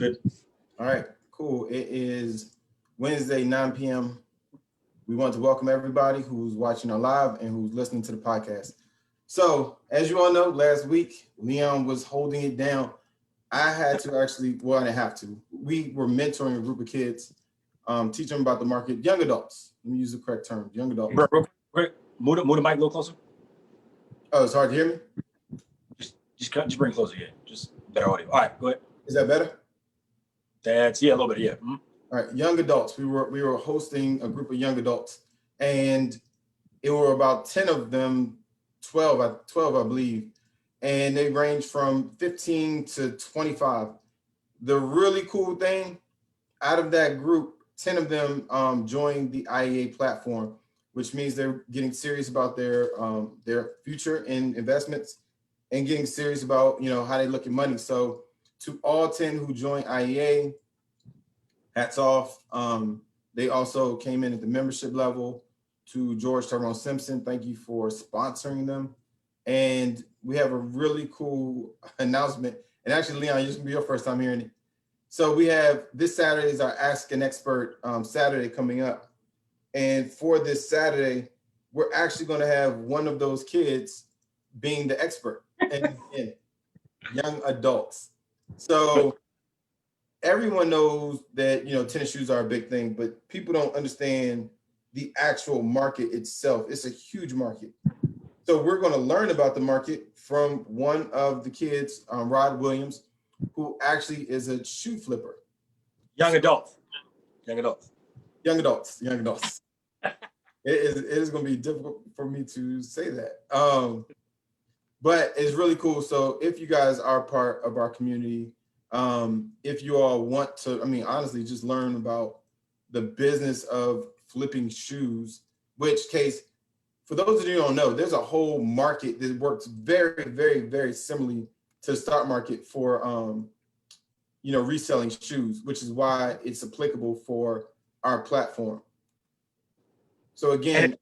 Good. All right, cool. It is Wednesday, 9 p.m. We want to welcome everybody who's watching our live and who's listening to the podcast. So, as you all know, last week, Leon was holding it down. I had to actually, well, I didn't have to. We were mentoring a group of kids, teaching them about the market, young adults. Let me use the correct term, young adults. Real quick, move the mic a little closer. Oh, it's hard to hear me? Just bring it closer, yeah. Just better audio. All right, go ahead. Is that better? That's, yeah, a little bit, yeah. Mm-hmm. All right, young adults. We were hosting a group of young adults, and it were about 10 of them, 12, I believe, and they range from 15 to 25. The really cool thing, out of that group, 10 of them joined the IEA platform, which means they're getting serious about their future in investments and getting serious about, how they look at money. So to all 10 who joined IEA, hats off. They also came in at the membership level. To George Tyrone Simpson, thank you for sponsoring them. And we have a really cool announcement. And actually, Leon, this is going to be your first time hearing it. So we have this Saturday is our Ask an Expert Saturday coming up. And for this Saturday, we're actually going to have one of those kids being the expert and young adults. So everyone knows that, tennis shoes are a big thing, but people don't understand the actual market itself. It's a huge market. So we're going to learn about the market from one of the kids, Rod Williams, who actually is a shoe flipper. Young adults. It is going to be difficult for me to say that. But it's really cool. So if you guys are part of our community, if you all want to, honestly, just learn about the business of flipping shoes, which case, for those of you who don't know, there's a whole market that works very, very, very similarly to the stock market for, reselling shoes, which is why it's applicable for our platform. So again,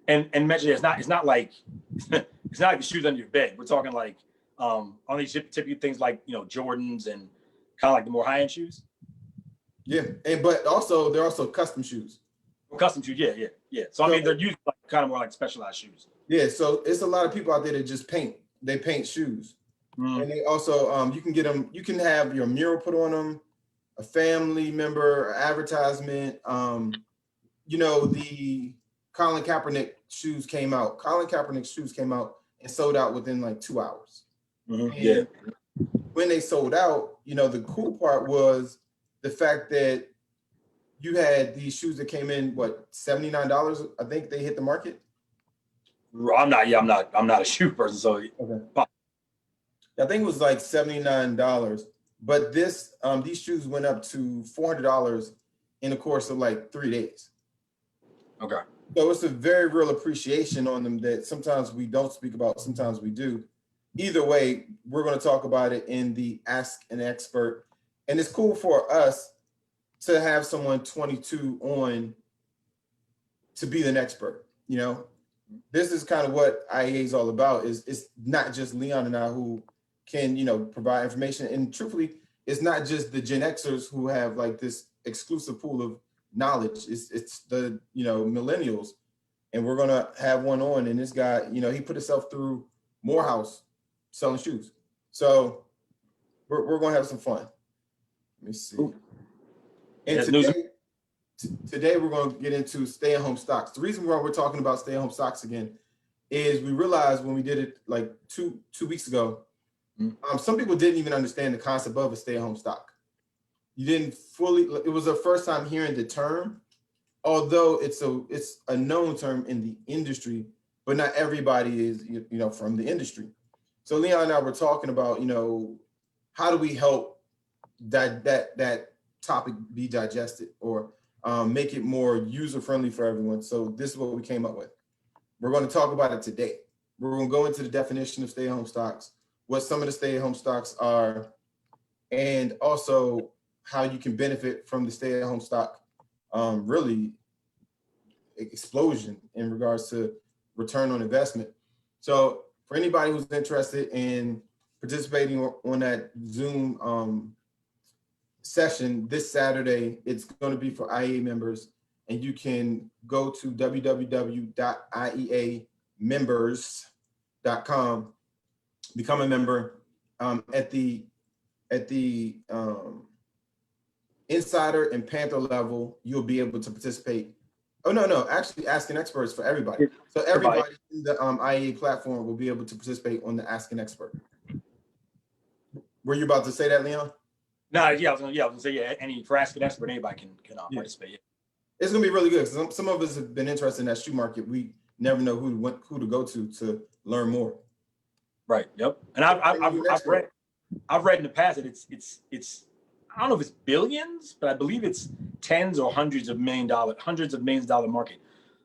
and mention it's not like it's not like the shoes under your bed. We're talking like on these typical things like Jordans and kind of like the more high end shoes. Yeah, but also they're also custom shoes. Custom shoes, yeah. So they're usually like kind of more like specialized shoes. Yeah, so it's a lot of people out there that just paint. They paint shoes, and they also you can get them. You can have your mural put on them, a family member, advertisement. The Colin Kaepernick shoes came out. Colin Kaepernick shoes came out and sold out within like 2 hours. Yeah. When they sold out, the cool part was the fact that you had these shoes that came in, what, $79? I think they hit the market. I'm not a shoe person, so okay. I think it was like $79. But these shoes went up to $400 in the course of like 3 days. Okay. So it's a very real appreciation on them that sometimes we don't speak about, sometimes we do. Either way, we're going to talk about it in the Ask an Expert. And it's cool for us to have someone 22 on to be an expert. This is kind of what IEA is all about. It's not just Leon and I who can, provide information. And truthfully, it's not just the Gen Xers who have like this exclusive pool of knowledge. It's the, millennials. And we're going to have one on. And this guy, he put himself through Morehouse selling shoes. So we're going to have some fun. Let me see. Ooh. And today we're going to get into StayAtHome Stocks. The reason why we're talking about StayAtHome Stocks again is we realized when we did it like two weeks ago, some people didn't even understand the concept of a stay-at-home stock. You didn't fully, it was the first time hearing the term, although it's a known term in the industry, but not everybody is, from the industry. So Leon and I were talking about, how do we help that topic be digested or make it more user-friendly for everyone. So this is what we came up with. We're going to talk about it today. We're going to go into the definition of stay-at-home stocks, what some of the stay-at-home stocks are, and also how you can benefit from the stay-at-home stock really explosion in regards to return on investment. So for anybody who's interested in participating on that Zoom session this Saturday. It's going to be for IEA members, and you can go to www.ieamembers.com, become a member. At the insider and Panther level, you'll be able to participate. Oh, no, actually asking experts for everybody. So everybody in the IEA platform will be able to participate on the Ask an Expert. Were you about to say that, Leon? No, yeah, I was gonna say, yeah, for Ask an Expert, anybody can participate. Yeah. It's gonna be really good. Some of us have been interested in that shoe market. We never know who to go to learn more. Right. Yep. And I've read in the past that it's I don't know if it's billions, but I believe it's tens or hundreds of millions of dollar market.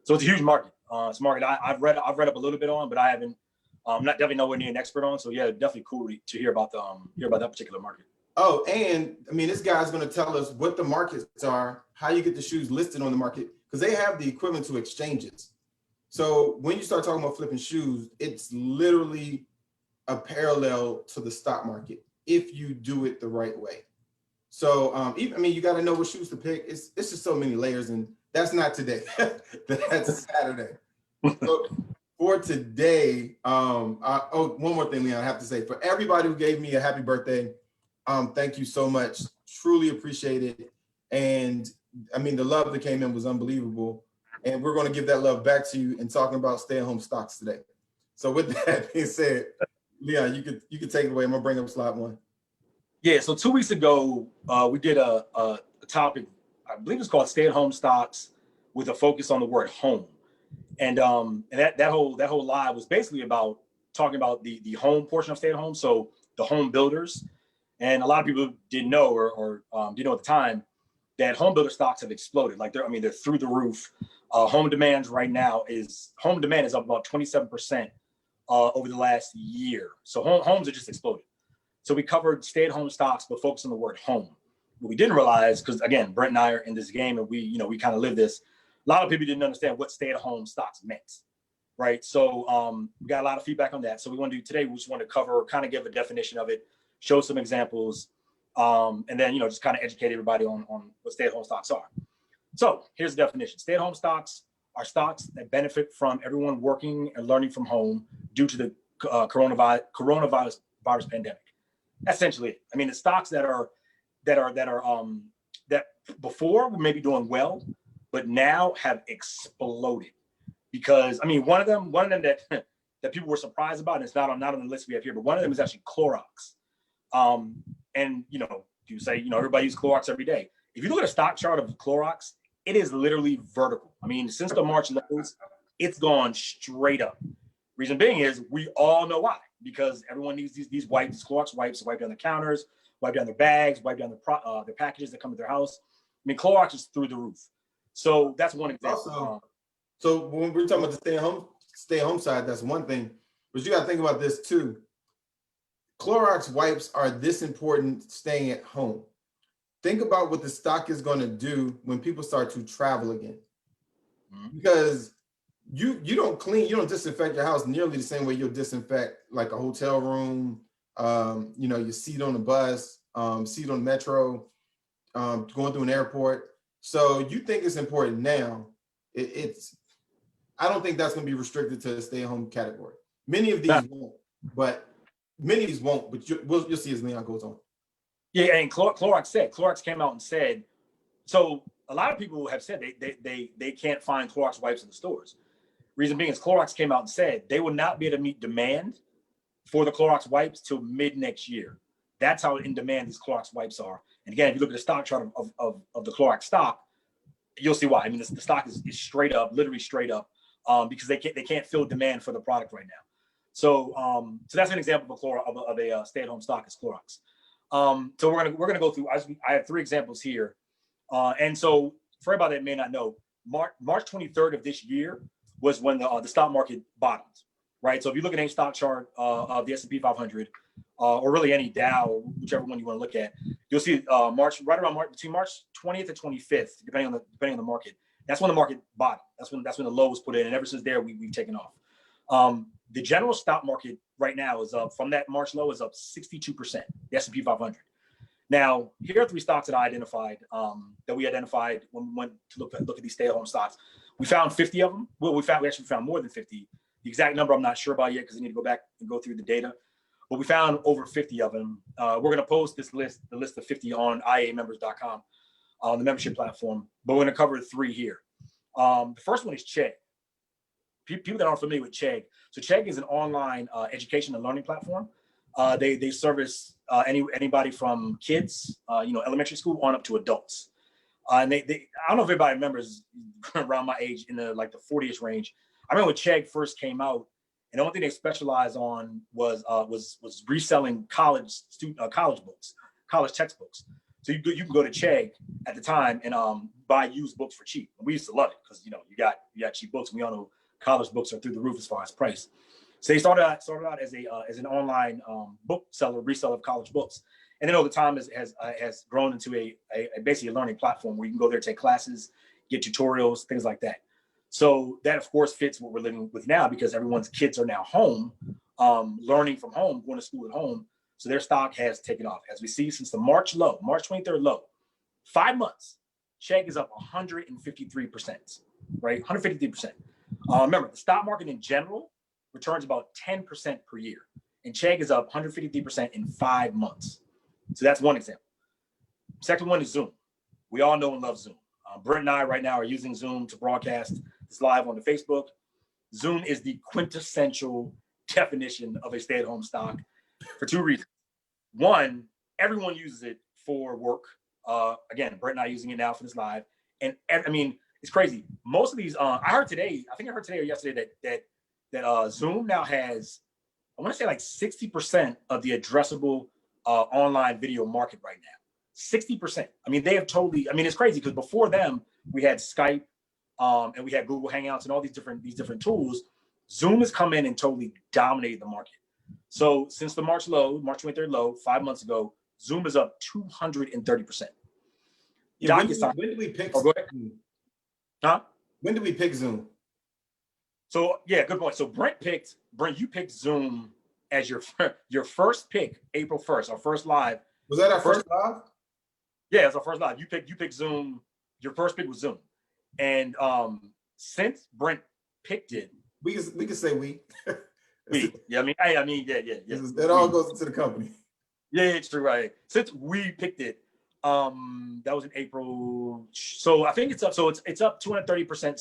So it's a huge market. It's a market I've read up a little bit on, but I haven't. I'm not definitely nowhere near an expert on. So yeah, definitely cool to hear about that particular market. Oh, and I mean, this guy's going to tell us what the markets are, how you get the shoes listed on the market, because they have the equivalent to exchanges. So when you start talking about flipping shoes, it's literally a parallel to the stock market if you do it the right way. So you got to know what shoes to pick. It's just so many layers, and that's not today. That's Saturday. So for today, one more thing, Leon, I have to say, for everybody who gave me a happy birthday, thank you so much. Truly appreciate it. And I mean, the love that came in was unbelievable. And we're going to give that love back to you in talking about stay-at-home stocks today. So with that being said, Leon, you could take it away. I'm gonna bring up slide 1. Yeah. So 2 weeks ago, we did a topic, I believe it's called stay-at-home stocks, with a focus on the word home. And that whole live was basically about talking about the home portion of stay-at-home. So the home builders. And a lot of people didn't know or didn't know at the time that home builder stocks have exploded. Like they're through the roof. Home demand right now is up about 27% over the last year. So homes are just exploded. So we covered stay-at-home stocks, but focused on the word home. What we didn't realize, because again, Brent and I are in this game, and we kind of live this. A lot of people didn't understand what stay-at-home stocks meant, right? So we got a lot of feedback on that. So we want to do today. We just want to cover, kind of give a definition of it, show some examples, and then just kind of educate everybody on what stay-at-home stocks are. So here's the definition. Stay-at-home stocks are stocks that benefit from everyone working and learning from home due to the coronavirus pandemic. That's essentially it. I mean, the stocks that before were maybe doing well, but now have exploded. Because I mean, one of them that people were surprised about, and it's not on the list we have here, but one of them is actually Clorox. And you say, everybody uses Clorox every day. If you look at a stock chart of Clorox, it is literally vertical. I mean, since the March lows, it's gone straight up. Reason being is we all know why, because everyone needs these wipes, these Clorox wipes to wipe down the counters, wipe down their bags, wipe down their packages that come to their house. I mean, Clorox is through the roof. So that's one example. So when we're talking about the stay-home side, that's one thing. But you got to think about this too. Clorox wipes are this important staying at home. Think about what the stock is going to do when people start to travel again. Because you don't disinfect your house nearly the same way you'll disinfect like a hotel room, your seat on the bus, seat on the metro, going through an airport. So you think it's important now. I don't think that's going to be restricted to the stay-at-home category. Many of these won't, but you'll see as Leon goes on. Yeah, and Clorox came out and said, so a lot of people have said they can't find Clorox wipes in the stores. Reason being is Clorox came out and said they will not be able to meet demand for the Clorox wipes till mid next year. That's how in demand these Clorox wipes are. And again, if you look at the stock chart of the Clorox stock, you'll see why. I mean, the stock is straight up, literally straight up, because they can't fill demand for the product right now. So that's an example of a stay-at-home stock is Clorox. So we're gonna go through. I have 3 examples here, and so for everybody that may not know, March 23rd of this year was when the stock market bottomed, right? So if you look at any stock chart of the S&P 500, or really any Dow, whichever one you want to look at, you'll see between March 20th and 25th, depending on the market. That's when the market bottomed. That's when the low was put in, and ever since there we've taken off. The general stock market right now is up from that March low is up 62%. The S&P 500. Now, here are 3 stocks that I identified, that we identified when we went to look at these stay-at-home stocks. We found 50 of them. Well, we actually found more than 50. The exact number I'm not sure about yet because I need to go back and go through the data. But we found over 50 of them. We're going to post the list of 50 on iamembers.com, on the membership platform. But we're going to cover 3 here. The first one is Chegg. People that aren't familiar with Chegg. So Chegg is an online education and learning platform. They service anybody from kids, elementary school on up to adults. And they I don't know if everybody remembers around my age in the 40ish range. I remember when Chegg first came out, and the only thing they specialized on was reselling college books, college textbooks. So you can go to Chegg at the time and buy used books for cheap. And we used to love it because you got cheap books. And we all know college books are through the roof as far as price. So they started out as an online book reseller of college books, and then over time has grown into a basically a learning platform where you can go there, take classes, get tutorials, things like that. So that of course fits what we're living with now because everyone's kids are now home, learning from home, going to school at home. So their stock has taken off, as we see since the March 23rd low, 5 months. Chegg is up 153%, right? 153%. Remember, the stock market in general returns about 10% per year, and Chegg is up 153% in 5 months. So that's one example. Second one is Zoom. We all know and love Zoom. Brent and I right now are using Zoom to broadcast this live on the Facebook. Zoom is the quintessential definition of a stay-at-home stock for 2 reasons. One, everyone uses it for work. Again, Brent and I are using it now for this live. And it's crazy. Most of these, I heard today or yesterday that Zoom now has, I want to say 60% of the addressable online video market right now. 60%. They have totally, it's crazy because before them, we had Skype and we had Google Hangouts and all these different tools. Zoom has come in and totally dominated the market. So since the March 23rd low, 5 months ago, Zoom is up 230%. Yeah, when did we pick Zoom? Huh? When did we pick Zoom? So yeah, good point. So Brent, you picked Zoom as your first pick, April 1st, our first live. Was that our first live? Yeah, it's our first live. You picked Zoom. Your first pick was Zoom. And since Brent picked it, we can say we. Yeah, yeah. That all goes into the company. Yeah, it's true, right? Since we picked it, that was in April. So I think it's up. So it's up 230%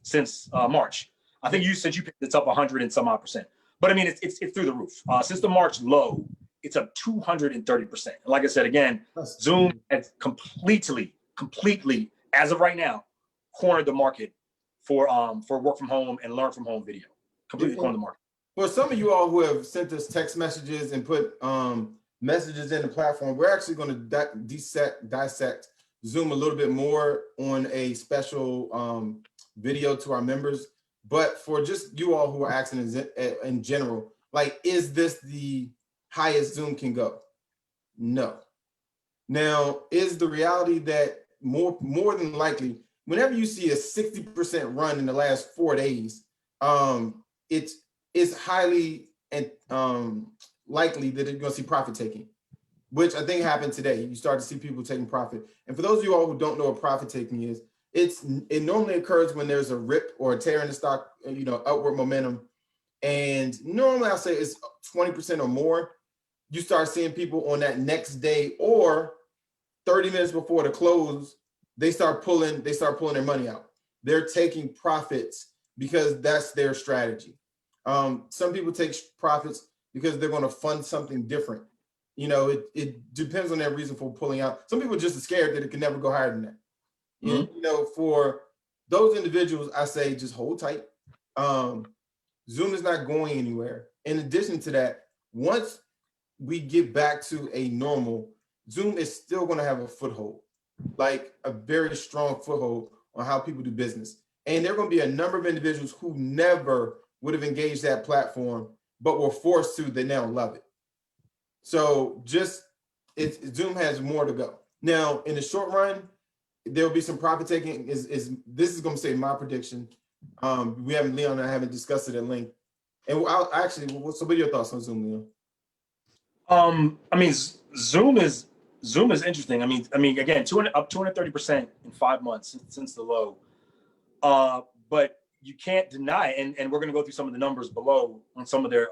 since March. I think since you picked it's up 100 and some odd percent. But it's through the roof. Since the March low, it's up 230%. Like I said again, Zoom has completely, as of right now, cornered the market for work from home and learn from home video. Completely cornered the market. For some of you all who have sent us text messages and put messages in the platform, we're actually going to dissect Zoom a little bit more on a special video to our members. But for just you all who are asking in general, is this the highest Zoom can go? No. Now, is the reality that more than likely, whenever you see a 60% run in the last 4 days, it's highly likely that you're going to see profit taking, which I think happened today. You start to see people taking profit. And for those of you all who don't know what profit taking is, it normally occurs when there's a rip or a tear in the stock, upward momentum. And normally I'll say it's 20% or more. You start seeing people on that next day or 30 minutes before the close, they start pulling their money out. They're taking profits because that's their strategy. Some people take profits because they're going to fund something different. It depends on their reason for pulling out. Some people are just scared that it can never go higher than that. Mm-hmm. And, for those individuals, I say just hold tight. Zoom is not going anywhere. In addition to that, once we get back to a normal, Zoom is still going to have a foothold, a very strong foothold on how people do business. And there are going to be a number of individuals who never would have engaged that platform, but were forced to, they now love it. So Zoom has more to go. Now, in the short run, there'll be some profit taking. This is going to say my prediction. Leon and I haven't discussed it at length. And so what are your thoughts on Zoom, Leon? I mean, Zoom is interesting. Again, 230% in 5 months since the low. But you can't deny, and we're going to go through some of the numbers below on some of their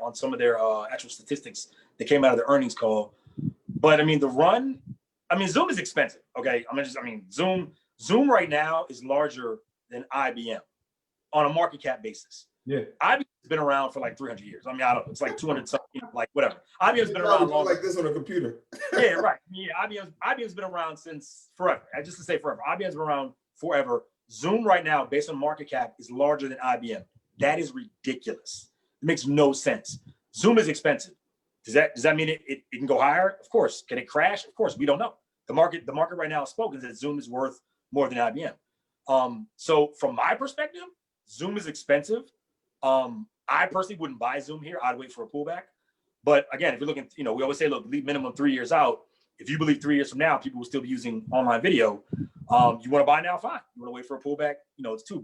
actual statistics that came out of the earnings call. But I mean, Zoom is expensive. Okay, Zoom right now is larger than IBM on a market cap basis. Yeah. IBM's been around for like 300 years. I don't know. It's like 200 something, like whatever. IBM's been around long. Like this on a computer. Yeah, right. Yeah, IBM's been around since forever. Just to say forever. IBM's been around forever. Zoom right now, based on market cap, is larger than IBM. That is ridiculous. It makes no sense. Zoom is expensive. Does that mean it can go higher? Of course. Can it crash? Of course. We don't know. The market right now is spoken that Zoom is worth more than IBM. So from my perspective, Zoom is expensive. I personally wouldn't buy Zoom here. I'd wait for a pullback. But again, if you're looking, we always say, look, leave minimum 3 years out. If you believe 3 years from now, people will still be using online video. You want to buy now, fine. You want to wait for a pullback, it's too.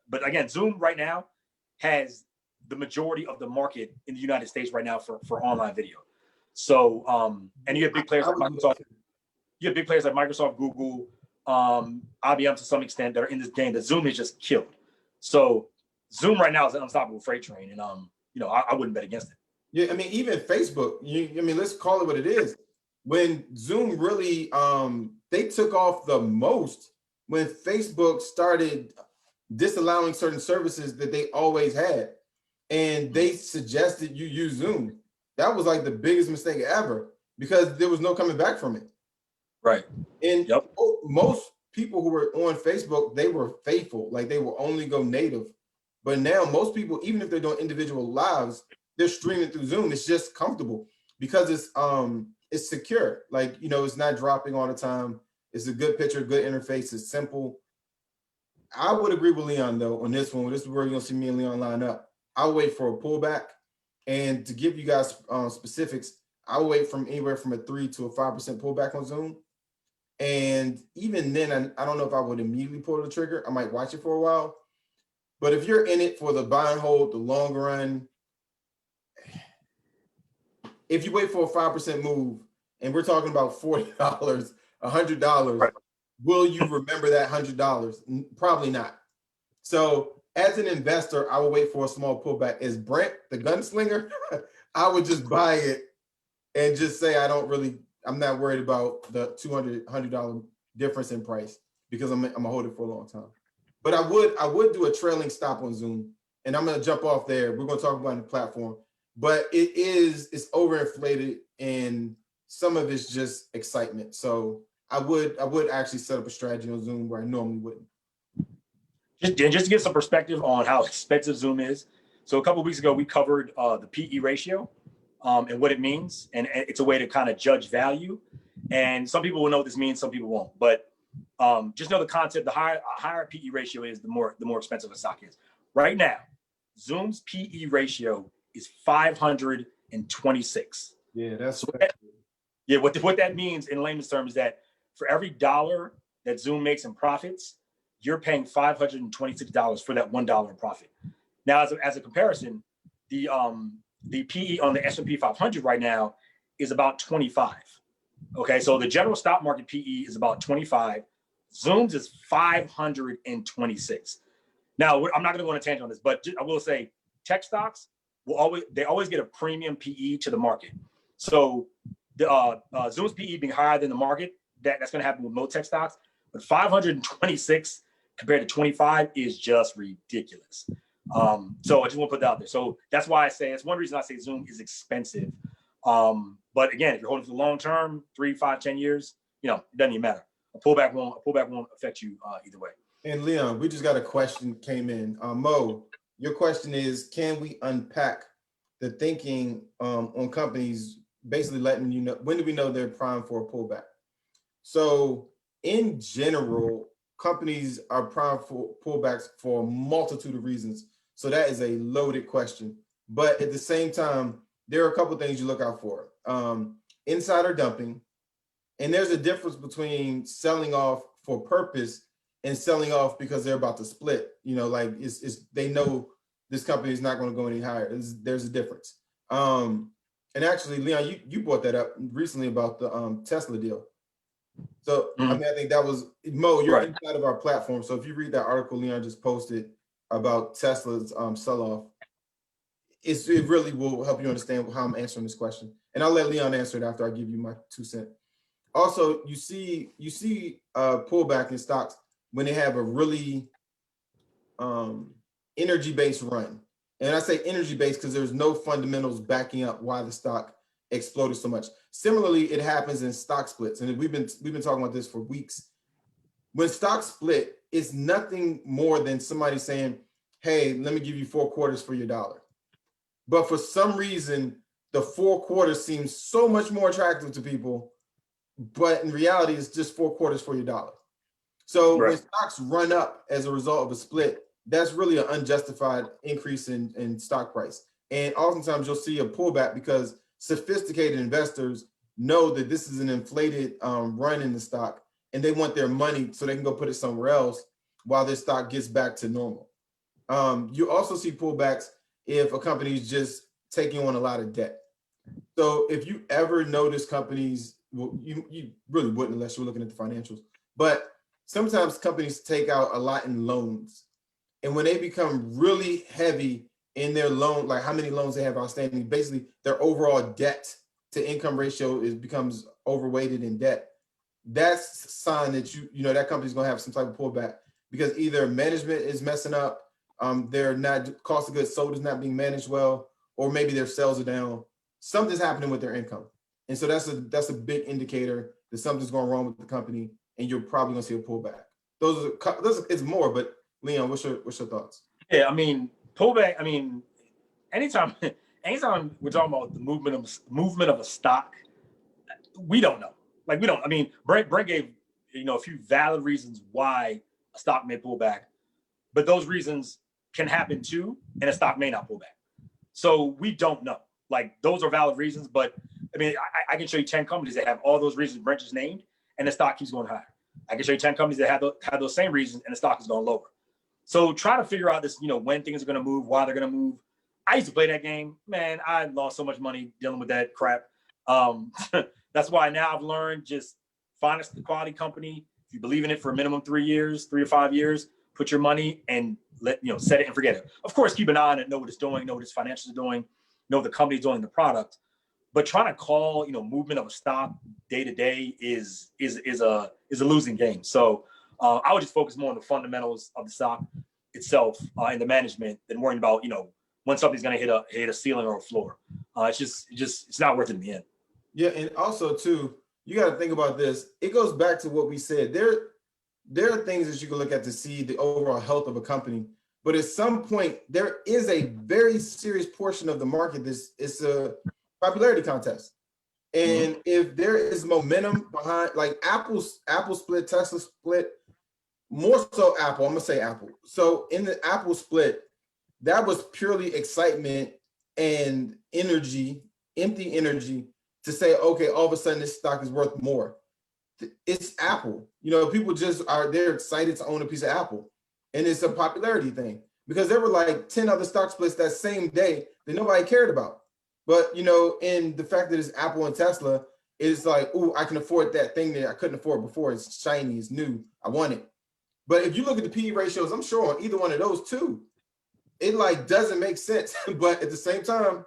But again, Zoom right now has the majority of the market in the United States right now for online video. So, and you have big players like Microsoft. You have big players like Microsoft, Google, IBM to some extent that are in this game that Zoom is just killed. So Zoom right now is an unstoppable freight train, and I wouldn't bet against it. Yeah, even Facebook. Let's call it what it is. When Zoom really, they took off the most when Facebook started disallowing certain services that they always had, and they suggested you use Zoom. That was like the biggest mistake ever because there was no coming back from it. Right. And most people who were on Facebook, they were faithful, like they will only go native. But now most people, even if they're doing individual lives, they're streaming through Zoom. It's just comfortable because it's secure. Like, it's not dropping all the time. It's a good picture, good interface. It's simple. I would agree with Leon though on this one. This is where you're gonna see me and Leon line up. I'll wait for a pullback, and to give you guys specifics, I'll wait from anywhere from a 3 to a 5% pullback on Zoom. And even then, I don't know if I would immediately pull the trigger. I might watch it for a while. But if you're in it for the buy and hold, the long run, if you wait for a 5% move, and we're talking about $40, $100, right, will you remember that $100? Probably not. So as an investor, I will wait for a small pullback. As Brent, the gunslinger, I would just buy it and just say I'm not worried about the $100 difference in price because I'm gonna hold it for a long time. But I would do a trailing stop on Zoom, and I'm gonna jump off there. We're gonna talk about the platform, but it's overinflated and some of it's just excitement. So I would actually set up a strategy on Zoom where I normally wouldn't. Just to get some perspective on how expensive Zoom is. So a couple of weeks ago, we covered the PE ratio and what it means. And it's a way to kind of judge value. And some people will know what this means, some people won't. But just know the concept, the higher PE ratio is, the more expensive a stock is. Right now, Zoom's PE ratio is 526. Yeah, that's what that means in layman's terms is that for every dollar that Zoom makes in profits, you're paying $526 for that $1 in profit. Now, as a comparison, the PE on the S&P 500 right now is about 25. Okay, so the general stock market PE is about 25. Zoom's is 526. Now, I'm not going to go on a tangent on this, but I will say tech stocks always get a premium PE to the market. So the Zoom's PE being higher than the market, that's going to happen with most tech stocks. But 526 compared to 25 is just ridiculous. So I just want to put that out there. So that's why that's one reason I say Zoom is expensive. But again, if you're holding for the long term, 3, 5, 10 years, it doesn't even matter. A pullback won't affect you either way. And Leon, we just got a question came in. Mo, your question is, can we unpack the thinking on companies basically letting you know, when do we know they're primed for a pullback? So in general, companies are primed for pullbacks for a multitude of reasons. So that is a loaded question. But at the same time, there are a couple of things you look out for. Insider dumping. And there's a difference between selling off for purpose and selling off because they're about to split. They know this company is not going to go any higher. There's a difference. And actually, Leon, you brought that up recently about the Tesla deal. So I mean, I think that was Mo. You're Right. inside of our platform. So if you read that article Leon just posted about Tesla's sell-off, it really will help you understand how I'm answering this question. And I'll let Leon answer it after I give you my 2 cents. Also, you see pullback in stocks when they have a really energy-based run. And I say energy-based because there's no fundamentals backing up why the stock exploded so much. Similarly, it happens in stock splits. And we've been talking about this for weeks. When stocks split, it's nothing more than somebody saying, hey, let me give you 4 quarters for your dollar. But for some reason, the 4 quarters seems so much more attractive to people. But in reality, it's just 4 quarters for your dollar. So when stocks run up as a result of a split, that's really an unjustified increase in stock price. And oftentimes you'll see a pullback because sophisticated investors know that this is an inflated run in the stock and they want their money so they can go put it somewhere else while their stock gets back to normal. You also see pullbacks if a company is just taking on a lot of debt. So if you ever notice companies, well, you really wouldn't unless you're looking at the financials, but sometimes companies take out a lot in loans. And when they become really heavy in their loan, like how many loans they have outstanding, basically their overall debt to income ratio becomes overweighted in debt. That's a sign that you know that company's gonna have some type of pullback because either management is messing up, their cost of goods sold is not being managed well, or maybe their sales are down. Something's happening with their income. And so that's a big indicator that something's going wrong with the company, and you're probably gonna see a pullback. Those it's more, but Leon, what's your thoughts? Yeah, I mean, pullback. I mean, anytime we're talking about the movement of a stock, we don't know. Like we don't. I mean, Brent gave a few valid reasons why a stock may pull back, but those reasons can happen too, and a stock may not pull back. So we don't know. Like those are valid reasons, but I mean, I can show you 10 companies that have all those reasons Brent just named, and the stock keeps going higher. I can show you 10 companies that have those same reasons, and the stock is going lower. So try to figure out this, when things are going to move, why they're going to move. I used to play that game. Man, I lost so much money dealing with that crap. That's why now I've learned just find a quality company. If you believe in it for a minimum 3 years, 3 to 5 years, put your money and set it and forget it. Of course, keep an eye on it, know what it's doing, know what its financials are doing, know what the company's doing the product. But trying to call, movement of a stock day to day is a losing game. So I would just focus more on the fundamentals of the stock itself and the management than worrying about, when something's going to hit a ceiling or a floor. It's not worth it in the end. Yeah, and also too, you got to think about this. It goes back to what we said. There are things that you can look at to see the overall health of a company, but at some point there is a very serious portion of the market. It's a popularity contest, and if there is momentum behind, like Apple split, Tesla split, more so Apple. I'm gonna say Apple. So in the Apple split, that was purely excitement and energy, empty energy to say, okay, all of a sudden this stock is worth more. It's Apple. People they're excited to own a piece of Apple. And it's a popularity thing because there were like 10 other stock splits that same day that nobody cared about. But, in the fact that it's Apple and Tesla, it's like, oh, I can afford that thing that I couldn't afford before. It's shiny, it's new, I want it. But if you look at the PE ratios, I'm sure on either one of those two, it like doesn't make sense. But at the same time,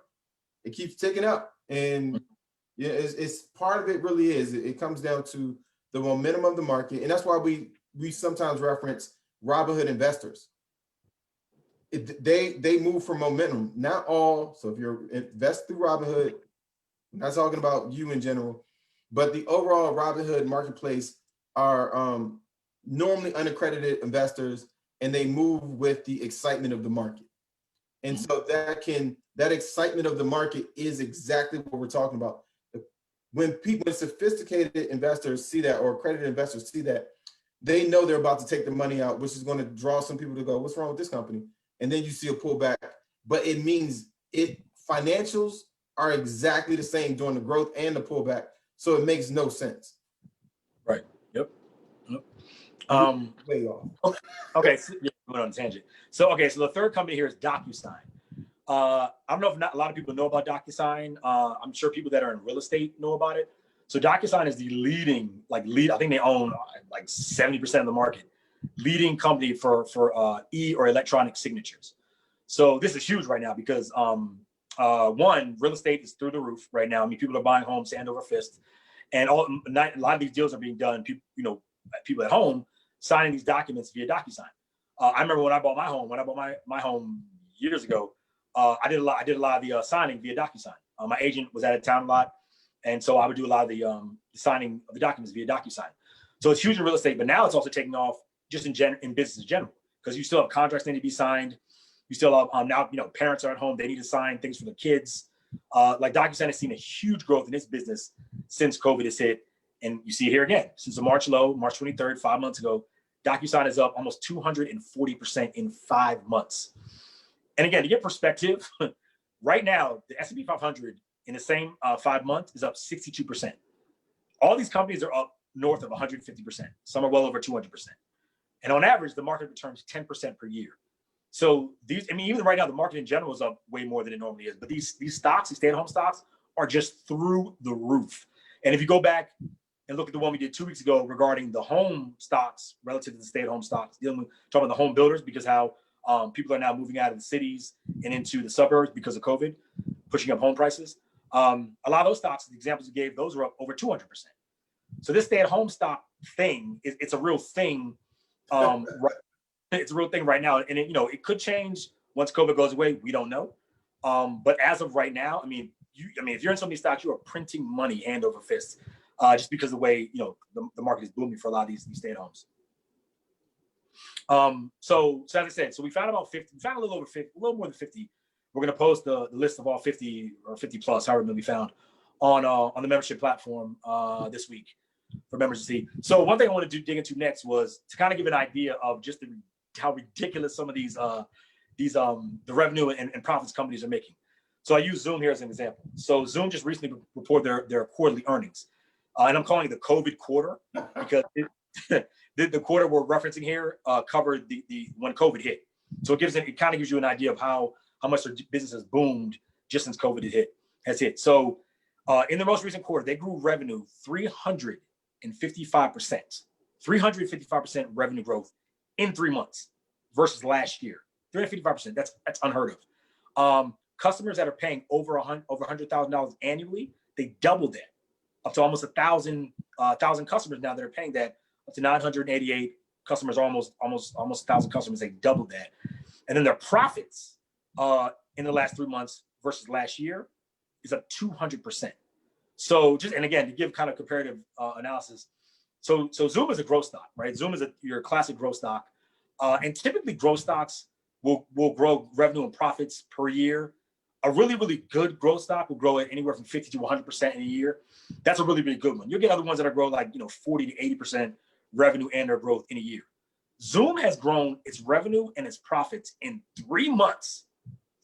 it keeps ticking up. And yeah, it's part of it really is. It comes down to the momentum of the market. And that's why we sometimes reference Robinhood investors. They move for momentum, not all. So if you're invest through Robinhood, I'm not talking about you in general, but the overall Robinhood marketplace are normally unaccredited investors, and they move with the excitement of the market. And so that excitement of the market is exactly what we're talking about. When sophisticated investors see that, or accredited investors see that, they know they're about to take the money out, which is going to draw some people to go, what's wrong with this company? And then you see a pullback, but it means financials are exactly the same during the growth and the pullback. So it makes no sense. Right. Yep. Way off. Okay. So, yeah, went on a tangent. So the third company here is Docusign. I don't know if not a lot of people know about Docusign. I'm sure people that are in real estate know about it. So Docusign is the leading, I think they own like 70% of the market, leading company for e or electronic signatures. So this is huge right now because one, real estate is through the roof right now. I mean, people are buying homes hand over fist, and a lot of these deals are being done. People at home signing these documents via Docusign. I remember when I bought my home years ago. I did a lot of the signing via Docusign. My agent was out of town a lot, and so I would do a lot of the signing of the documents via Docusign. So it's huge in real estate, but now it's also taking off just in business in general, because you still have contracts that need to be signed. You still have now, parents are at home, they need to sign things for their kids. Like Docusign has seen a huge growth in its business since COVID has hit. And you see it here again, since the March low, March 23rd, 5 months ago, Docusign is up almost 240% in 5 months. And again, to get perspective, right now, the S&P 500 in the same 5 months is up 62%. All these companies are up north of 150%. Some are well over 200%. And on average, the market returns 10% per year. So even right now, the market in general is up way more than it normally is. But these stocks, these stay-at-home stocks, are just through the roof. And if you go back and look at the one we did 2 weeks ago regarding the home stocks relative to the stay-at-home stocks, talking about the home builders, because how people are now moving out of the cities and into the suburbs because of COVID, pushing up home prices. A lot of those stocks, the examples you gave, those were up over 200%. So this stay-at-home stock thing, it's a real thing. It's a real thing right now, and it could change once COVID goes away. We don't know. But as of right now, if you're in some of these stocks, you are printing money hand over fist, just because of the way the market is booming for a lot of these stay-at-homes. So as I said, we found about 50. We found a little more than 50. We're going to post the list of all 50 or 50 plus, however many we found, on the membership platform this week for members to see. So one thing I want to dig into next was to kind of give an idea of just how ridiculous some of the revenue and profits companies are making. So I use Zoom here as an example. So Zoom just recently reported their quarterly earnings, and I'm calling it the COVID quarter because the quarter we're referencing here covered the when COVID hit. So it kind of gives you an idea of how much their business has boomed just since COVID has hit. So in the most recent quarter, they grew revenue 355%, 355% revenue growth in 3 months versus last year. 355%. That's unheard of. Customers that are paying over $100,000 annually, they doubled that up to almost 1,000 customers now that are paying that, up to 988 customers, almost 1,000 customers. They doubled that, and then their profits in the last 3 months versus last year is up 200%. So and again, to give kind of comparative analysis, so Zoom is a growth stock, right? Zoom is your classic growth stock, and typically growth stocks will grow revenue and profits per year. A really, really good growth stock will grow at anywhere from 50 to 100% in a year. That's a really, really good one. You'll get other ones that are grow like 40 to 80% revenue and their growth in a year. Zoom has grown its revenue and its profits in 3 months,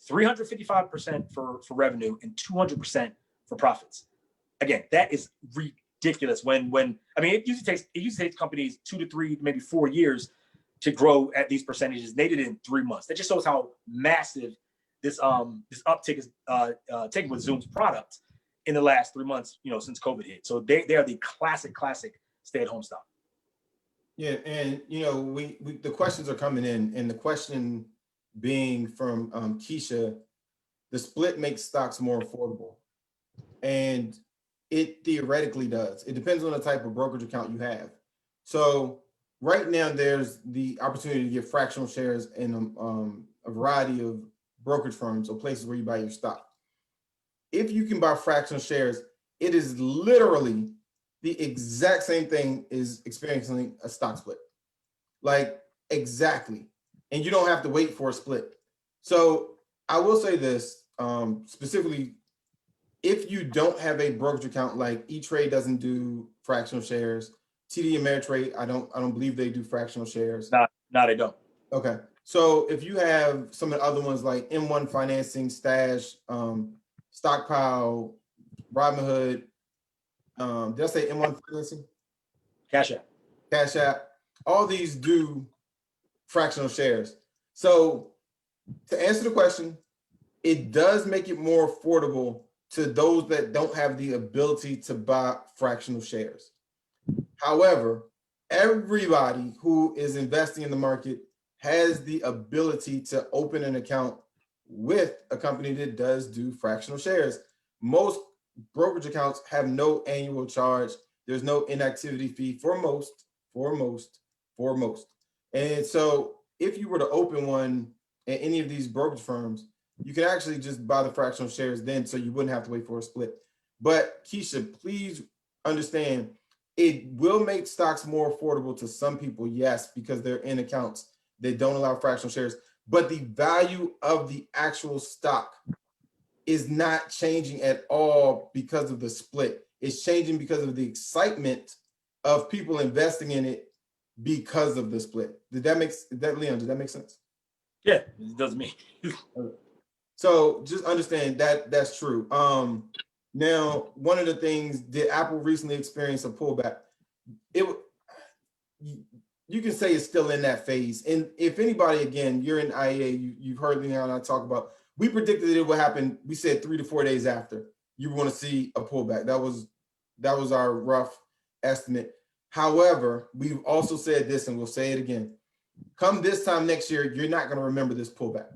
355% for revenue and 200% for profits. Again, that is ridiculous. It usually takes companies 2 to 3, maybe 4 years to grow at these percentages. They did it in 3 months. That just shows how massive this uptick is taking with Zoom's product in the last 3 months, since COVID hit. So they are the classic stay-at-home stock. Yeah, and we the questions are coming in, and the question being from Keisha, the split makes stocks more affordable, and it theoretically does. It depends on the type of brokerage account you have. So right now, there's the opportunity to get fractional shares in a variety of brokerage firms or places where you buy your stock. If you can buy fractional shares, it is literally the exact same thing as experiencing a stock split. Like, exactly. And you don't have to wait for a split. So I will say this, specifically, if you don't have a brokerage account, like E-Trade doesn't do fractional shares, TD Ameritrade, I don't believe they do fractional shares. No, they don't. Okay. So if you have some of the other ones like M1 Financing, Stash, Stockpile, Robinhood, did I say M1 Financing? Cash App. All these do fractional shares. So to answer the question, it does make it more affordable to those that don't have the ability to buy fractional shares. However, everybody who is investing in the market has the ability to open an account with a company that does do fractional shares. Most brokerage accounts have no annual charge. There's no inactivity fee for most. And so if you were to open one at any of these brokerage firms, you can actually just buy the fractional shares then, so you wouldn't have to wait for a split. But Keisha, please understand, it will make stocks more affordable to some people, yes, because they're in accounts that don't allow fractional shares. But the value of the actual stock is not changing at all because of the split. It's changing because of the excitement of people investing in it because of the split. Leon, did that make sense? Yeah, it does me. So just understand that that's true. Now, one of the things, did Apple recently experience a pullback? You can say it's still in that phase. And if anybody, again, you're in IEA, you've heard Leon and I talk about, we predicted that it would happen. We said 3 to 4 days after you were going to see a pullback. That was our rough estimate. However, we've also said this, and we'll say it again. Come this time next year, you're not going to remember this pullback.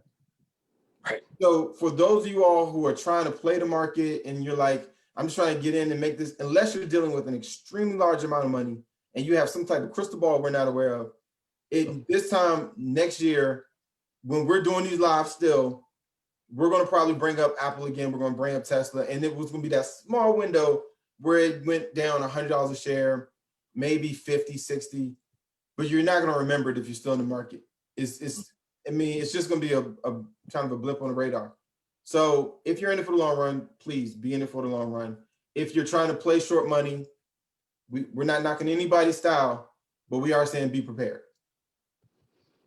Right. So for those of you all who are trying to play the market and you're like, I'm just trying to get in and make this, unless you're dealing with an extremely large amount of money and you have some type of crystal ball we're not aware of, this time next year, when we're doing these live still, we're going to probably bring up Apple again. We're going to bring up Tesla. And it was going to be that small window where it went down $100 a share, maybe 50, 60, but you're not going to remember it if you're still in the market. It's just going to be a kind of a blip on the radar. So if you're in it for the long run, please be in it for the long run. If you're trying to play short money, we're not knocking anybody's style, but we are saying be prepared.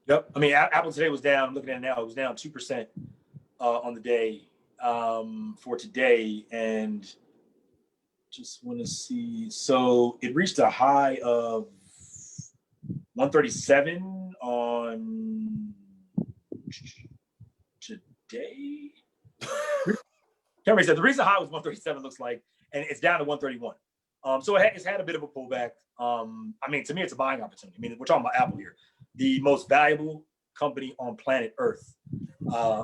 Yep. I mean, Apple today was down. I'm looking at it now. It was down 2% on the day for today. And just want to see. So it reached a high of 137 on today. Cameron said the recent high was 137, looks like, and it's down to 131. So it's had a bit of a pullback. I mean, to me, it's a buying opportunity. I mean, we're talking about Apple here, the most valuable company on planet Earth.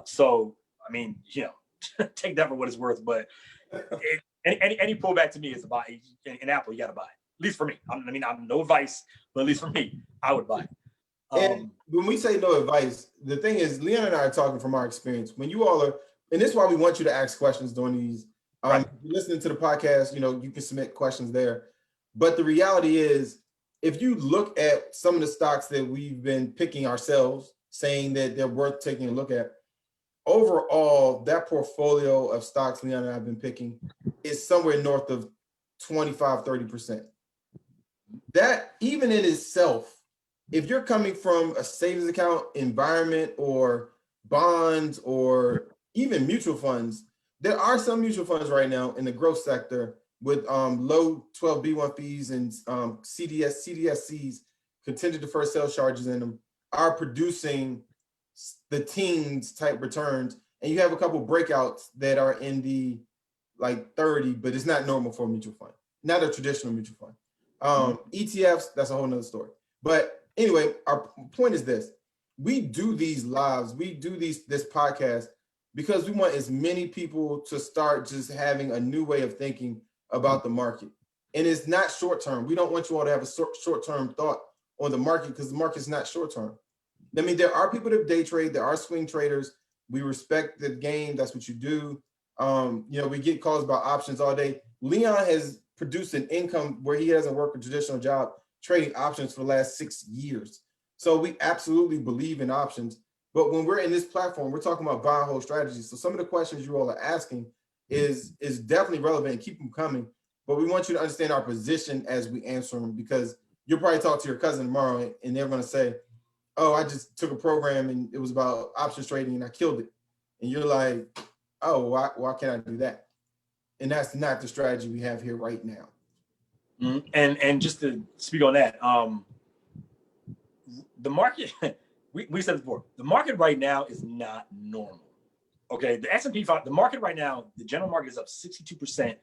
So, I mean, take that for what it's worth. But any pullback to me is a buy. In Apple, you got to buy. At least for me. I mean, I'm no advice, but at least for me, I would buy. And when we say no advice, the thing is, Leon and I are talking from our experience. When you all are, and this is why we want you to ask questions during these. Right. If you're listening to the podcast, you can submit questions there. But the reality is, if you look at some of the stocks that we've been picking ourselves, saying that they're worth taking a look at, overall, that portfolio of stocks Leon and I have been picking is somewhere north of 25, 30%. That even in itself, if you're coming from a savings account environment or bonds or even mutual funds, there are some mutual funds right now in the growth sector with low 12B1 fees and CDSCs, contingent deferred sales charges in them, are producing the teens type returns. And you have a couple breakouts that are in the like 30, but it's not normal for a mutual fund, not a traditional mutual fund. ETFs, that's a whole nother story. But anyway, our point is this: we do these lives, we do this podcast because we want as many people to start just having a new way of thinking about the market. And it's not short term. We don't want you all to have a short term thought on the market because the market's not short term. I mean, there are people that day trade, there are swing traders. We respect the game. That's what you do. We get calls about options all day. Leon has produced an income where he hasn't worked a traditional job trading options for the last 6 years. So we absolutely believe in options. But when we're in this platform, we're talking about buy and hold strategies. So some of the questions you all are asking is definitely relevant and keep them coming. But we want you to understand our position as we answer them, because you'll probably talk to your cousin tomorrow and they're going to say, oh, I just took a program and it was about options trading and I killed it. And you're like, oh, why can't I do that? And that's not the strategy we have here right now. Mm-hmm. And just to speak on that, the market, we said before, the market right now is not normal. Okay, the S&P 5, the market right now, the general market is up 62%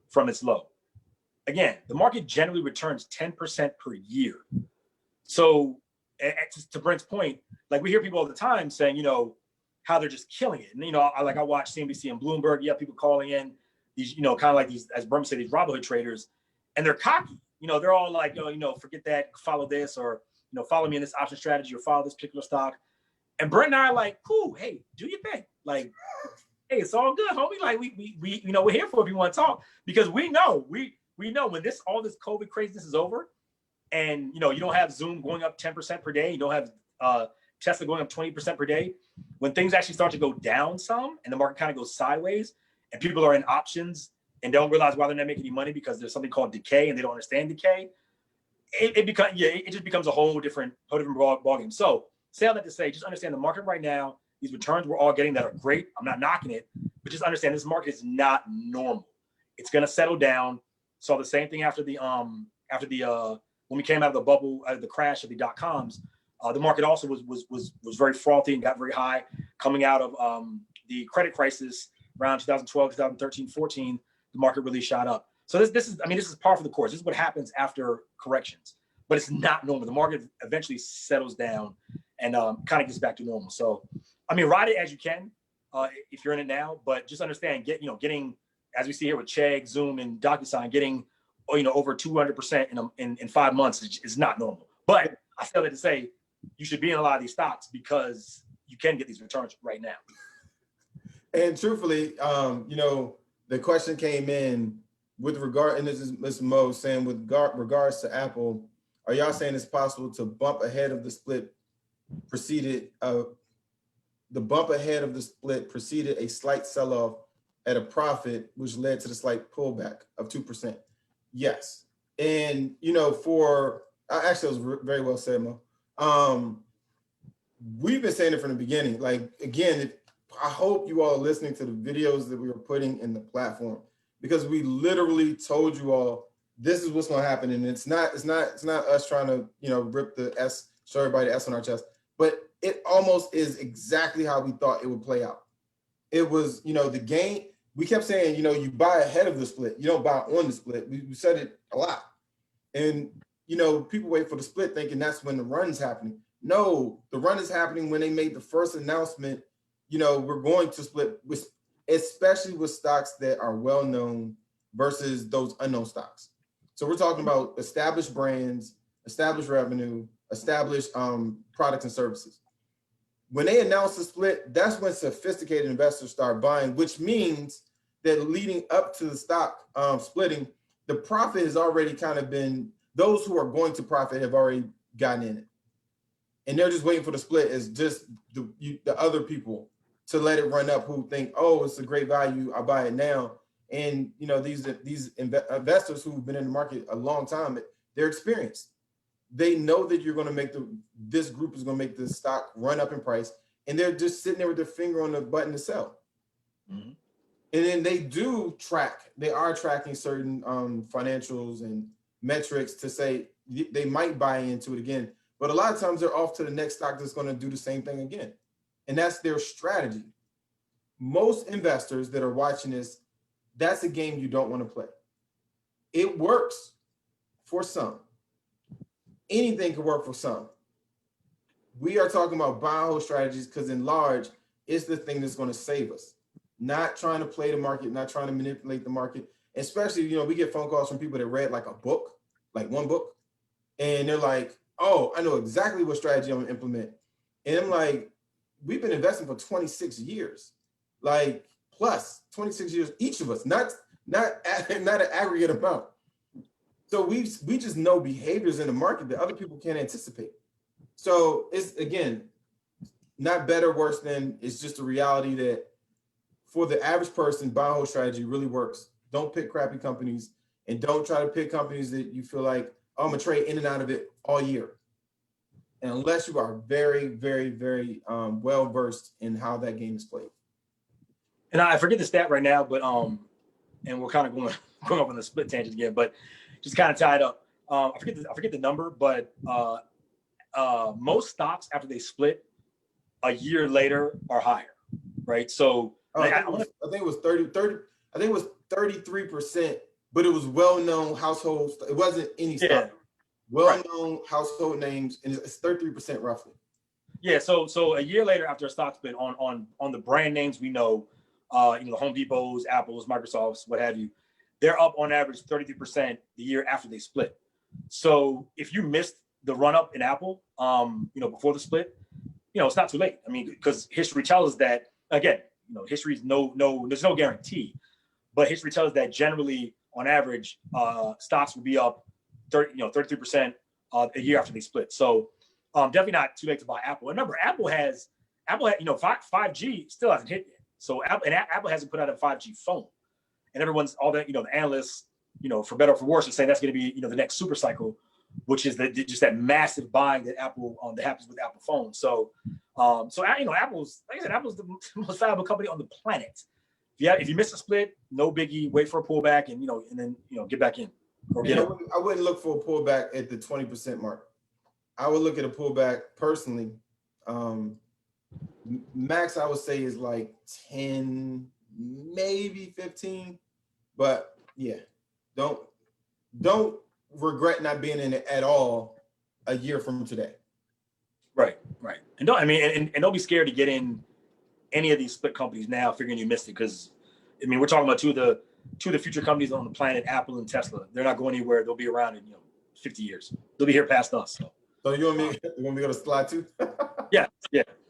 from its low. Again, the market generally returns 10% per year. So to Brent's point, like we hear people all the time saying, how they're just killing it. And, I watch CNBC and Bloomberg. You have people calling in these, kind of like these, as Brent said, these Robinhood traders, and they're cocky. They're all like, forget that, follow this, or, follow me in this option strategy, or follow this particular stock. And Brent and I are like, cool, hey, do your thing. Like, hey, it's all good, homie. Like we we're here for if you want to talk, because we know when all this COVID craziness is over, and you don't have Zoom going up 10% per day, you don't have Tesla going up 20% per day. When things actually start to go down some, and the market kind of goes sideways, and people are in options and don't realize why they're not making any money because there's something called decay, and they don't understand decay. It just becomes a whole different ballgame. So, say all that to say, just understand the market right now. These returns we're all getting that are great. I'm not knocking it, but just understand this market is not normal. It's going to settle down. Saw the same thing after the when we came out of the bubble, out of the crash of the .coms. The market also was very frothy and got very high coming out of the credit crisis around 2012, 2013, 14. The market really shot up. So this is par for the course. This is what happens after corrections, but it's not normal. The market eventually settles down and kind of gets back to normal. So, ride it as you can if you're in it now, but just understand, getting, as we see here with Chegg, Zoom, and Docusign, getting, over 200% in 5 months is not normal. But I still have to say, you should be in a lot of these stocks because you can get these returns right now. And truthfully, the question came in with regard, and this is Mr. Mo saying with regards to Apple, are y'all saying it's possible to bump ahead of the split preceded a slight sell-off at a profit, which led to the slight pullback of 2%? Yes. And, actually, it was very well said, Mo. We've been saying it from the beginning. Like, again, I hope you all are listening to the videos that we were putting in the platform, because we literally told you all this is what's going to happen, and it's not us trying to rip the S, show everybody the S on our chest, but it almost is exactly how we thought it would play out. It was the game. We kept saying you buy ahead of the split, you don't buy on the split. We said it a lot, and people wait for the split thinking that's when the run's happening. No, the run is happening when they made the first announcement. We're going to split, especially with stocks that are well known versus those unknown stocks. So we're talking about established brands, established revenue, established products and services. When they announce the split, that's when sophisticated investors start buying, which means that leading up to the stock splitting, the profit has already kind of been, those who are going to profit have already gotten in it. And they're just waiting for the split as just the other people to let it run up who think, oh, it's a great value, I'll buy it now. And these investors who've been in the market a long time, they're experienced. They know that you're going to make this group is going to make the stock run up in price, and they're just sitting there with their finger on the button to sell. Mm-hmm. And then they are tracking certain financials and metrics to say they might buy into it again. But a lot of times they're off to the next stock that's going to do the same thing again. And that's their strategy. Most investors that are watching this, that's a game you don't want to play. It works for some. Anything can work for some. We are talking about buy and hold strategies because in large, it's the thing that's going to save us. Not trying to play the market, not trying to manipulate the market. Especially, we get phone calls from people that read like a book, like one book, and they're like, oh, I know exactly what strategy I'm going to implement. And I'm like, we've been investing for 26 years, like plus 26 years, each of us, not an aggregate amount. So we just know behaviors in the market that other people can't anticipate. So it's, again, not better, worse than, it's just a reality that for the average person, buy and hold strategy really works. Don't pick crappy companies, and don't try to pick companies that you feel like, oh, I'm gonna trade in and out of it all year. And unless you are very, very, very well versed in how that game is played. And I forget the stat right now, but and we're kind of going up on the split tangent again, but just kind of tied up. I forget the number, but most stocks after they split a year later are higher. right? So I think it was 30. I think it was 33%, but it was well-known households. It wasn't any stock. Well-known household names, and it's 33% roughly. Yeah. So a year later, after a stock split on the brand names we know, Home Depots, Apples, Microsofts, what have you, they're up on average 33% the year after they split. So if you missed the run up in Apple, before the split, it's not too late. I mean, because history tells us that, again, history is there's no guarantee, but history tells us that generally, on average, stocks will be up 33% a year after they split. So definitely not too late to buy Apple. And remember, Apple had 5G still hasn't hit yet. So Apple hasn't put out a 5G phone, and everyone's the analysts, for better or for worse, are saying that's going to be the next super cycle, which is just that massive buying that Apple that happens with Apple phones. So Apple's, like I said, Apple's the most valuable company on the planet. If you miss a split, no biggie. Wait for a pullback, and then get back in or get it. I wouldn't look for a pullback at the 20% mark. I would look at a pullback personally. Max, I would say, is like 10, maybe 15. But yeah, don't regret not being in it at all a year from today. Right. And don't be scared to get in any of these split companies now, figuring you missed it, because we're talking about two of the future companies on the planet, Apple and Tesla. They're not going anywhere. They'll be around in 50 years. They'll be here past us. So you want me to go to slide 2? Yeah.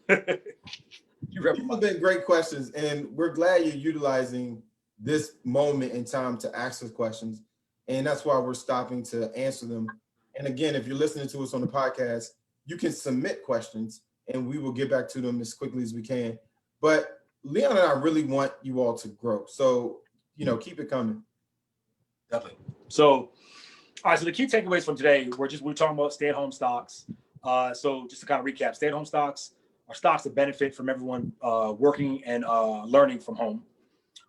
These have been great questions, and we're glad you're utilizing this moment in time to ask us questions, and that's why we're stopping to answer them. And again, if you're listening to us on the podcast, you can submit questions, and we will get back to them as quickly as we can. But Leon and I really want you all to grow, so keep it coming. Definitely. So, all right. So the key takeaways from today, we're talking about stay-at-home stocks. So just to kind of recap, stay-at-home stocks are stocks that benefit from everyone working and learning from home.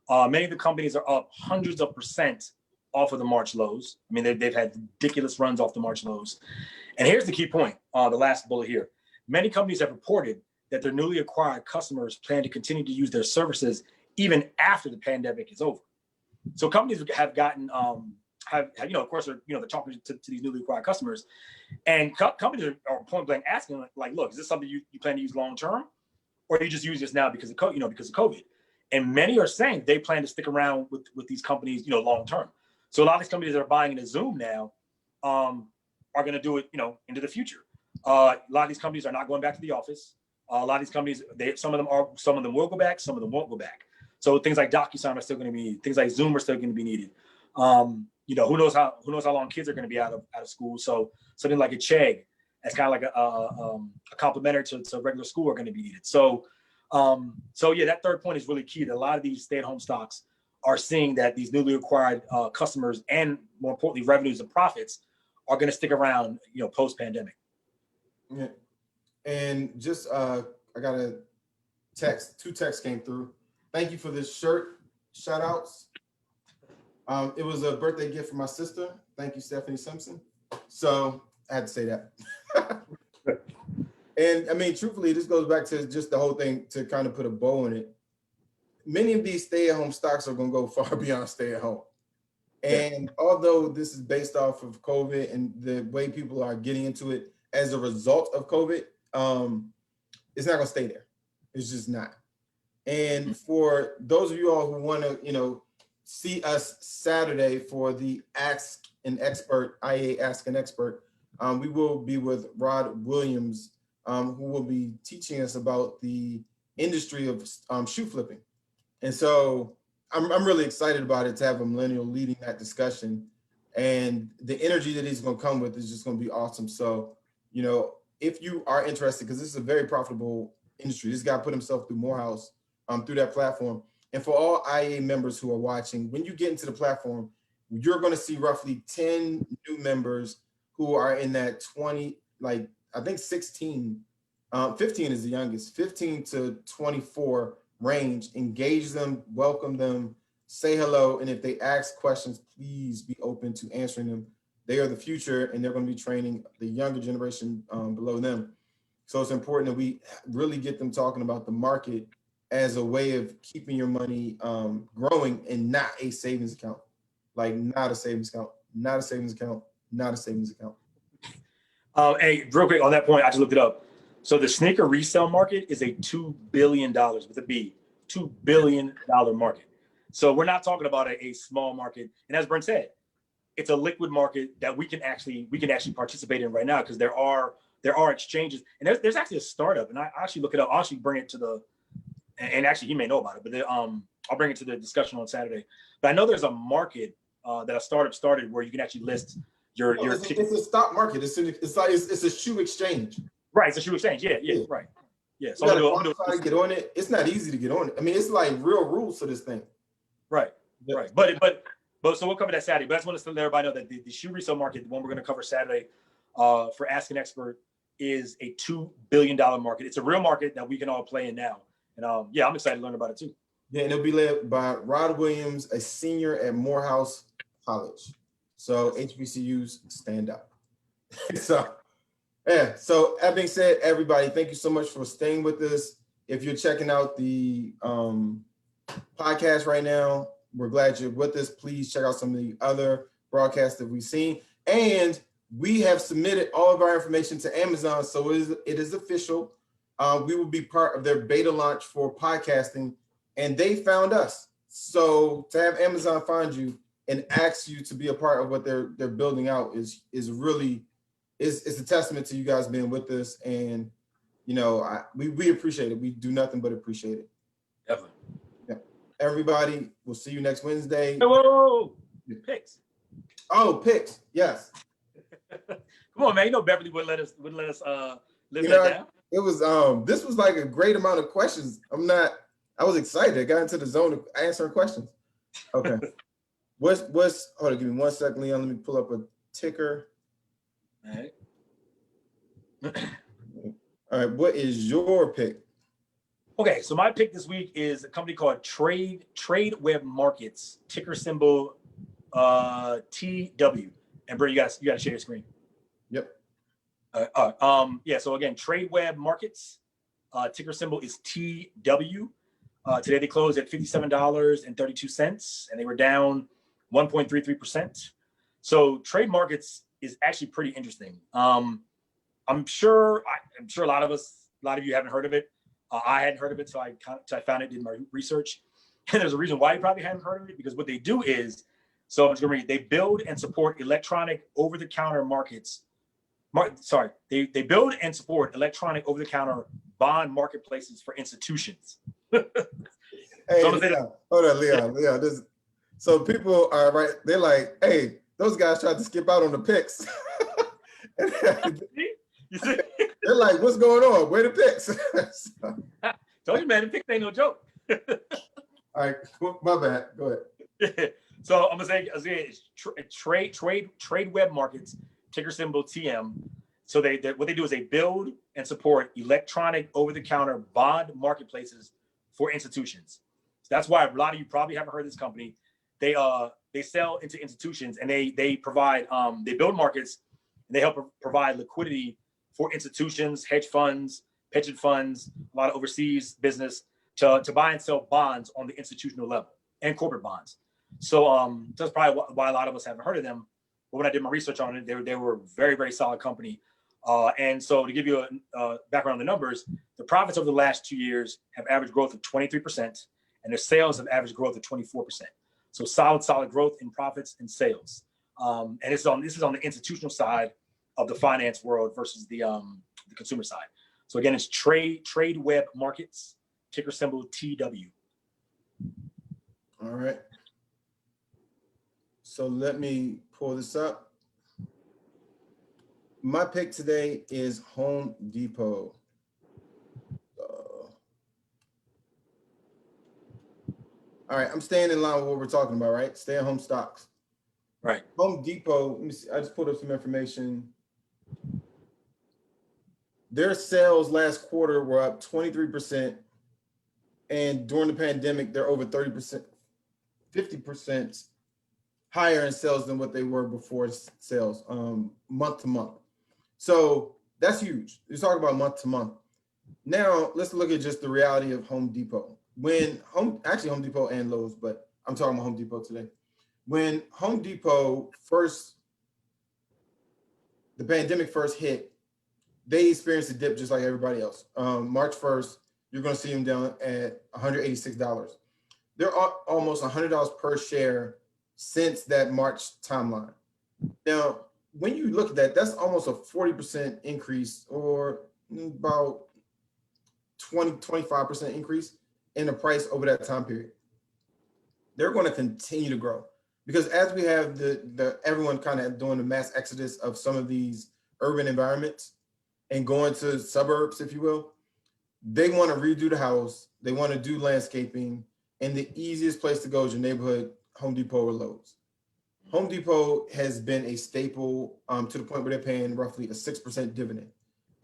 Many of the companies are up hundreds of percent off of the March lows. They've had ridiculous runs off the March lows. And here's the key point, the last bullet here. Many companies have reported that their newly acquired customers plan to continue to use their services even after the pandemic is over. So companies have gotten, of course, they're talking to these newly acquired customers, and companies are point blank asking, like, look, is this something you plan to use long term, or are you just using this now because of COVID? And many are saying they plan to stick around with these companies, long term. So a lot of these companies that are buying into Zoom now are going to do it, into the future. A lot of these companies are not going back to the office. A lot of these companies, some of them will go back, some of them won't go back. So things like Docusign are still going to be needed. Things like Zoom are still going to be needed. Who knows how long kids are going to be out of school. So something like a Chegg, as kind of like a complementary to regular school, are going to be needed. So that third point is really key. That a lot of these stay-at-home stocks are seeing that these newly acquired customers, and more importantly, revenues and profits, are going to stick around, post-pandemic. Yeah. And just I got a text. 2 texts came through. Thank you for this shirt. Shoutouts. It was a birthday gift for my sister. Thank you, Stephanie Simpson. So I had to say that. And truthfully, this goes back to just the whole thing, to kind of put a bow in it. Many of these stay-at-home stocks are going to go far beyond stay-at-home. And although this is based off of COVID and the way people are getting into it as a result of COVID, it's not going to stay there. It's just not. And for those of you all who want to, see us Saturday for the Ask an Expert, IA Ask an Expert, we will be with Rod Williams, who will be teaching us about the industry of shoe flipping. And so I'm really excited about it, to have a millennial leading that discussion, and the energy that he's going to come with is just going to be awesome. So, if you are interested, because this is a very profitable industry, this guy put himself through Morehouse through that platform. And for all IA members who are watching, when you get into the platform, you're going to see roughly 10 new members who are in that 20, I think 16, 15 is the youngest, 15 to 24 range. Engage them, welcome them, say hello. And if they ask questions, please be open to answering them. They are the future, and they're going to be training the younger generation below them. So it's important that we really get them talking about the market as a way of keeping your money growing and not a savings account. Like not a savings account, not a savings account, not a savings account. Hey, real quick on that point, I just looked it up. So the sneaker resale market is a $2 billion with a B, $2 billion market. So we're not talking about a small market. And as Brent said, it's a liquid market that we can actually participate in right now because there are exchanges, and there's actually a startup, and I actually look it up. I'll actually bring it to the, and actually he may know about it, but I'll bring it to the discussion on Saturday. But I know there's a market that a startup started where you can actually list your. It's a stock market. It's a shoe exchange. Right, it's a shoe exchange. Yeah. Right. Yeah. So I'm gonna try to get on it. It's not easy to get on it. I mean, it's like real rules to this thing. Right. Right. But so we'll cover that Saturday. But I just want to let everybody know that the shoe resale market, the one we're going to cover Saturday, for Ask an Expert, is a $2 billion market. It's a real market that we can all play in now. And yeah, I'm excited to learn about it too. Yeah, and it'll be led by Rod Williams, a senior at Morehouse College. So HBCUs stand up. So that being said, everybody, thank you so much for staying with us. If you're checking out the podcast right now, we're glad you're with us. Please check out some of the other broadcasts that we've seen. And we have submitted all of our information to Amazon, so it is official. We will be part of their beta launch for podcasting, and they found us. So to have Amazon find you and ask you to be a part of what they're building out is really a testament to you guys being with us. And we appreciate it. We do nothing but appreciate it. Definitely. Yeah. Everybody, we'll see you next Wednesday. Whoa. Picks. Oh, picks. Yes. Come on, man. Beverly would let us live that down. It was this was like a great amount of questions. I was excited. I got into the zone of answering questions. Okay. Hold on, give me 1 second, Leon. Let me pull up a ticker. All right. All right, what is your pick? Okay, so my pick this week is a company called Tradeweb Markets, ticker symbol TW. And Bro, you got to share your screen. Yep. Yeah. So again, Tradeweb Markets, ticker symbol is TW. Today they closed at $57.32, and they were down 1.33%. So trade markets is actually pretty interesting. I'm sure a lot of you haven't heard of it. I hadn't heard of it, so I found it, did my research, and there's a reason why you probably hadn't heard of it, because what they do is, so I'm just gonna read. They build and support electronic over-the-counter markets. They build and support electronic over-the-counter bond marketplaces for institutions. Hey, so hold on, Leon. So people are right. They're like, hey, those guys tried to skip out on the picks. You see? They're like, what's going on? Where the picks? Told you, man, the picks ain't no joke. All right, my bad. Go ahead. So I'm gonna say it's Tradeweb Markets, ticker symbol TM. So what they do is they build and support electronic over-the-counter bond marketplaces for institutions. So that's why a lot of you probably haven't heard of this company. They sell into institutions, and they provide they build markets, and they help provide liquidity for institutions, hedge funds, pension funds, a lot of overseas business to buy and sell bonds on the institutional level and corporate bonds. So that's probably why a lot of us haven't heard of them. But when I did my research on it, they were a very, very solid company. And so to give you a background on the numbers, the profits over the last 2 years have average growth of 23%, and their sales have average growth of 24%. So solid growth in profits and sales. And this is on the institutional side of the finance world versus the consumer side. So again, it's Tradeweb Markets, ticker symbol TW. All right. So let me pull this up. My pick today is Home Depot. All right, I'm staying in line with what we're talking about, right? Stay-at-home stocks. Right. Home Depot, let me see, I just pulled up some information. Their sales last quarter were up 23%. And during the pandemic, they're over 30%, 50% higher in sales than what they were before sales, month to month. So that's huge. You're talking about month to month. Now, let's look at just the reality of Home Depot. when Home Depot and Lowe's, but I'm talking about Home Depot today. When Home Depot the pandemic first hit, they experienced a dip just like everybody else. March 1st, you're going to see them down at $186. They're almost $100 per share since that March timeline. Now, when you look at that, that's almost a 40% increase, or about 25% increase in the price over that time period. They're going to continue to grow because as we have the everyone kind of doing the mass exodus of some of these urban environments and going to suburbs, if you will, they want to redo the house. They want to do landscaping. And the easiest place to go is your neighborhood Home Depot or Lowe's. Home Depot has been a staple to the point where they're paying roughly a 6% dividend.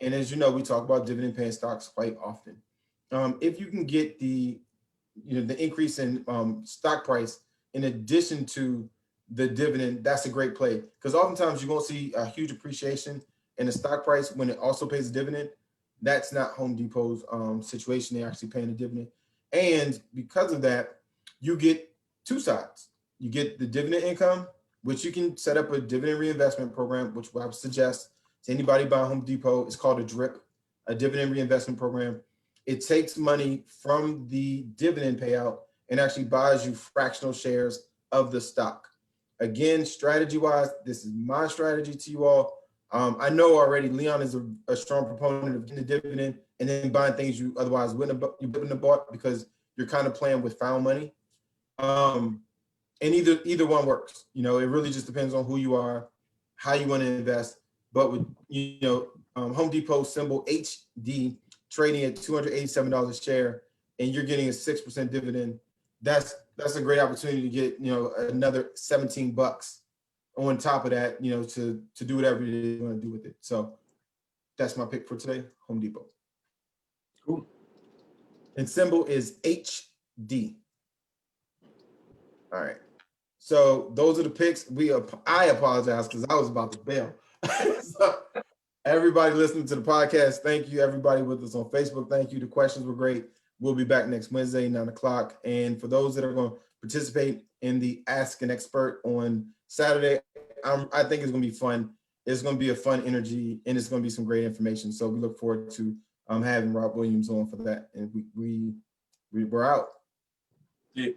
And as you know, we talk about dividend paying stocks quite often. If you can get the increase in stock price in addition to the dividend, that's a great play. Because oftentimes you won't see a huge appreciation in the stock price when it also pays a dividend. That's not Home Depot's situation. They're actually paying a dividend. And because of that, you get two sides. You get the dividend income, which you can set up a dividend reinvestment program, which I would suggest to anybody buying Home Depot. It's called a DRIP, a dividend reinvestment program. It takes money from the dividend payout and actually buys you fractional shares of the stock. Again, strategy-wise, this is my strategy to you all. I know already Leon is a strong proponent of getting the dividend and then buying things you otherwise wouldn't have bought because you're kind of playing with found money. And either one works. It really just depends on who you are, how you want to invest. But with Home Depot symbol HD trading at $287 a share, and you're getting a 6% dividend, that's a great opportunity to get another $17 on top of that, to do whatever you want to do with it. So that's my pick for today, Home Depot. Cool. And symbol is HD. All right. So those are the picks. I apologize because I was about to bail. So everybody listening to the podcast, thank you. Everybody with us on Facebook, thank you. The questions were great. We'll be back next Wednesday, 9:00. And for those that are going to participate in the Ask an Expert on Saturday, I think it's going to be fun. It's going to be a fun energy, and it's going to be some great information. So we look forward to having Rob Williams on for that. And we're out. Yeah.